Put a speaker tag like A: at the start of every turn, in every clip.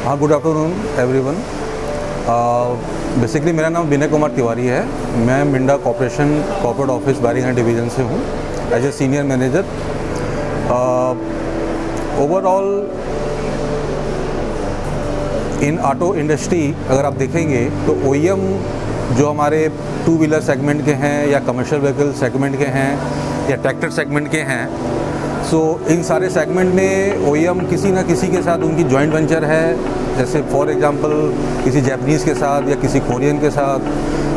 A: हाँ, good afternoon everyone. Basically मेरा नाम विनय कुमार तिवारी है। मैं Minda corporation corporate office wiring and division से हूँ as a senior manager. Overall in auto industry अगर आप देखेंगे तो ओईएम जो हमारे टू व्हीलर सेगमेंट के हैं या कमर्शियल व्हीकल सेगमेंट के हैं या ट्रैक्टर सेगमेंट के हैं, सो इन सारे सेगमेंट में ओईएम किसी ना किसी के साथ उनकी जॉइंट वेंचर है। जैसे फॉर एग्जांपल किसी जापानीज़ के साथ या किसी कोरियन के साथ।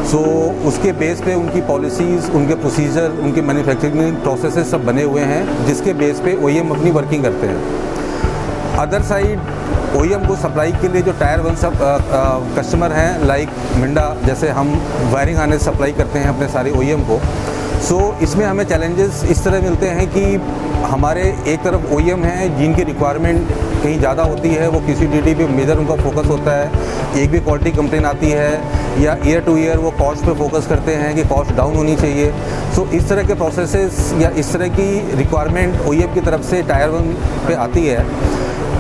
A: सो उसके बेस पे उनकी पॉलिसीज़, उनके प्रोसीजर, उनके मैन्युफैक्चरिंग प्रोसेसेस सब बने हुए हैं जिसके बेस पे ओईएम अपनी वर्किंग करते हैं। अदर साइड ओईएम को सप्लाई के लिए जो टायर वन सब कस्टमर हैं लाइक मिंडा, जैसे हम वायरिंग आने सप्लाई करते हैं अपने सारे ओईएम को। सो इसमें हमें चैलेंजेस इस तरह मिलते हैं कि हमारे एक तरफ ओईएम हैं जिनकी रिक्वायरमेंट कहीं ज़्यादा होती है, वो किसी ड्यूटी पे मेजर उनका फोकस होता है। एक भी क्वालिटी कंप्लेन आती है या ईयर टू ईयर वो कॉस्ट पे फोकस करते हैं कि कॉस्ट डाउन होनी चाहिए। सो इस तरह के प्रोसेसेस या इस तरह की रिक्वायरमेंट ओईएम की तरफ से टायर वन पे आती है।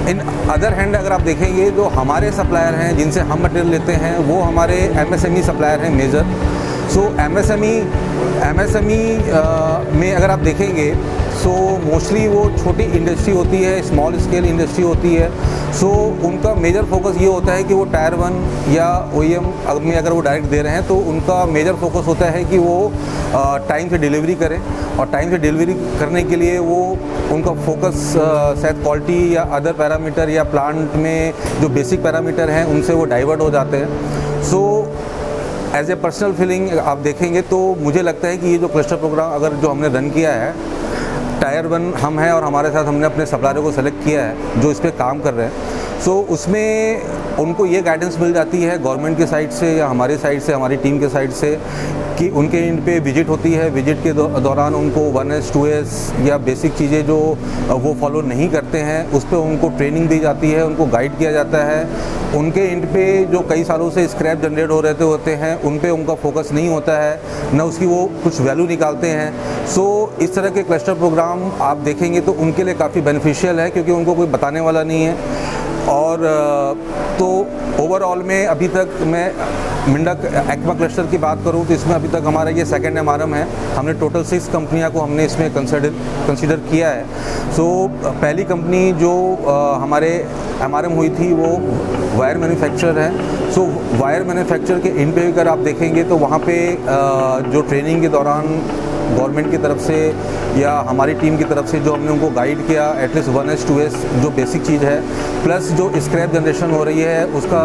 A: इन अदर हैंड अगर आप देखेंगे जो हमारे सप्लायर हैं जिनसे हम मटेरियल लेते हैं वो हमारे एमएसएमई सप्लायर हैं मेजर। सो एमएसएमई में अगर आप देखेंगे सो मोस्टली वो छोटी इंडस्ट्री होती है, स्मॉल स्केल इंडस्ट्री होती है। सो उनका मेजर फोकस ये होता है कि वो टायर वन या ओईएम में अगर वो डायरेक्ट दे रहे हैं तो उनका मेजर फोकस होता है कि वो टाइम से डिलीवरी करें, और टाइम से डिलीवरी करने के लिए वो उनका फोकस शायद क्वालिटी या अदर पैरामीटर या प्लांट में जो बेसिक पैरामीटर हैं उनसे वो डाइवर्ट हो जाते हैं। So as a personal feeling आप देखेंगे तो मुझे लगता है कि ये जो क्लस्टर प्रोग्राम अगर जो हमने रन किया है, टायर वन हम हैं और हमारे साथ हमने अपने सप्लायरों को सेलेक्ट किया है जो इस पे काम कर रहे हैं। सो उसमें उनको ये गाइडेंस मिल जाती है गवर्नमेंट की साइड से या हमारी साइड से, हमारी टीम के साइड से, कि उनके इन पे विजिट होती है। विजिट के दौरान उनको 1S 2S या बेसिक चीज़ें जो वो फॉलो नहीं करते हैं उस पर उनको ट्रेनिंग दी जाती है, उनको गाइड किया जाता है। उनके इन पे जो कई सालों से स्क्रैप जनरेट हो रहे होते हैं उन पे उनका फोकस नहीं होता है, न उसकी वो कुछ वैल्यू निकालते हैं। सो इस तरह के क्लस्टर प्रोग्राम आप देखेंगे तो उनके लिए काफ़ी बेनिफिशियल है क्योंकि उनको कोई बताने वाला नहीं है। और तो ओवरऑल में अभी तक मैं मिंडा एक्वा क्लस्टर की बात करूं तो इसमें अभी तक हमारा ये सेकंड एमआरएम है। हमने टोटल 6 कंपनियां को हमने इसमें कंसीडर किया है। सो पहली कंपनी जो हमारे एमआरएम हुई थी वो वायर मैन्युफैक्चरर है। सो वायर मैन्युफैक्चर के इन पे अगर आप देखेंगे तो वहाँ पे जो ट्रेनिंग के दौरान गवर्नमेंट की तरफ से या हमारी टीम की तरफ से जो हमने उनको गाइड किया, एटलीस्ट 1S 2S जो बेसिक चीज़ है, प्लस जो स्क्रैप जनरेशन हो रही है उसका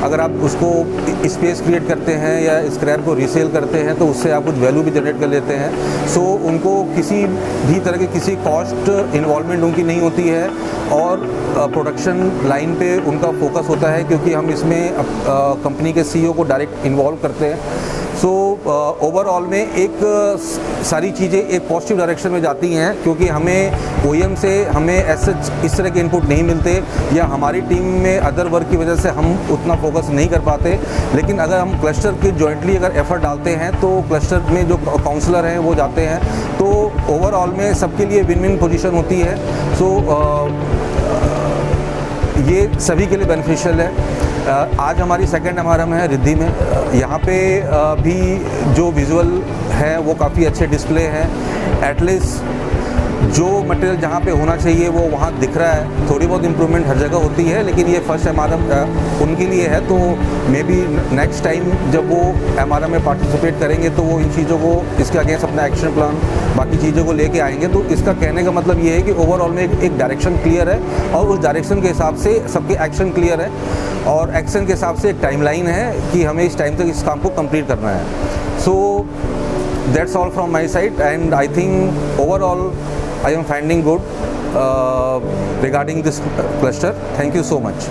A: अगर आप उसको स्पेस क्रिएट करते हैं या स्क्रैप को रीसेल करते हैं तो उससे आप कुछ वैल्यू भी जनरेट कर लेते हैं। सो उनको किसी भी तरह की किसी कॉस्ट इन्वॉल्वमेंट उनकी नहीं होती है और प्रोडक्शन लाइन पे उनका फोकस होता है क्योंकि हम इसमें कंपनी के CEO को डायरेक्ट इन्वॉल्व करते हैं। सो ओवरऑल में एक सारी चीज़ें एक पॉजिटिव डायरेक्शन में जाती हैं क्योंकि हमें ओईएम से हमें ऐसे इस तरह के इनपुट नहीं मिलते या हमारी टीम में अदर वर्क की वजह से हम उतना फोकस नहीं कर पाते। लेकिन अगर हम क्लस्टर के जॉइंटली अगर एफर्ट डालते हैं तो क्लस्टर में जो काउंसलर हैं वो जाते हैं तो ओवरऑल में सबके लिए विन विन पोजीशन होती है। सो ये सभी के लिए बेनिफिशियल है। आज हमारी सेकंड एमआरएम है रिद्धि में। यहाँ पे भी जो विजुअल है वो काफ़ी अच्छे डिस्प्ले हैं। एटलीस्ट जो मटेरियल जहाँ पे होना चाहिए वो वहाँ दिख रहा है। थोड़ी बहुत इम्प्रूवमेंट हर जगह होती है लेकिन ये फर्स्ट एमआरएम उनके लिए है, तो मे बी नेक्स्ट टाइम जब वो एमआरएम में पार्टिसिपेट करेंगे तो वो इन चीज़ों को इसके अगेंस्ट अपना एक्शन प्लान बाकी चीज़ों को लेके आएंगे। तो इसका कहने का मतलब ये है कि ओवरऑल में एक डायरेक्शन क्लियर है और उस डायरेक्शन के हिसाब से सबके एक्शन क्लियर है और एक्शन के हिसाब से एक टाइमलाइन है कि हमें इस टाइम तक इस काम को कंप्लीट करना है। So that's all from my side and I think overall I am finding good regarding this cluster. Thank you so much.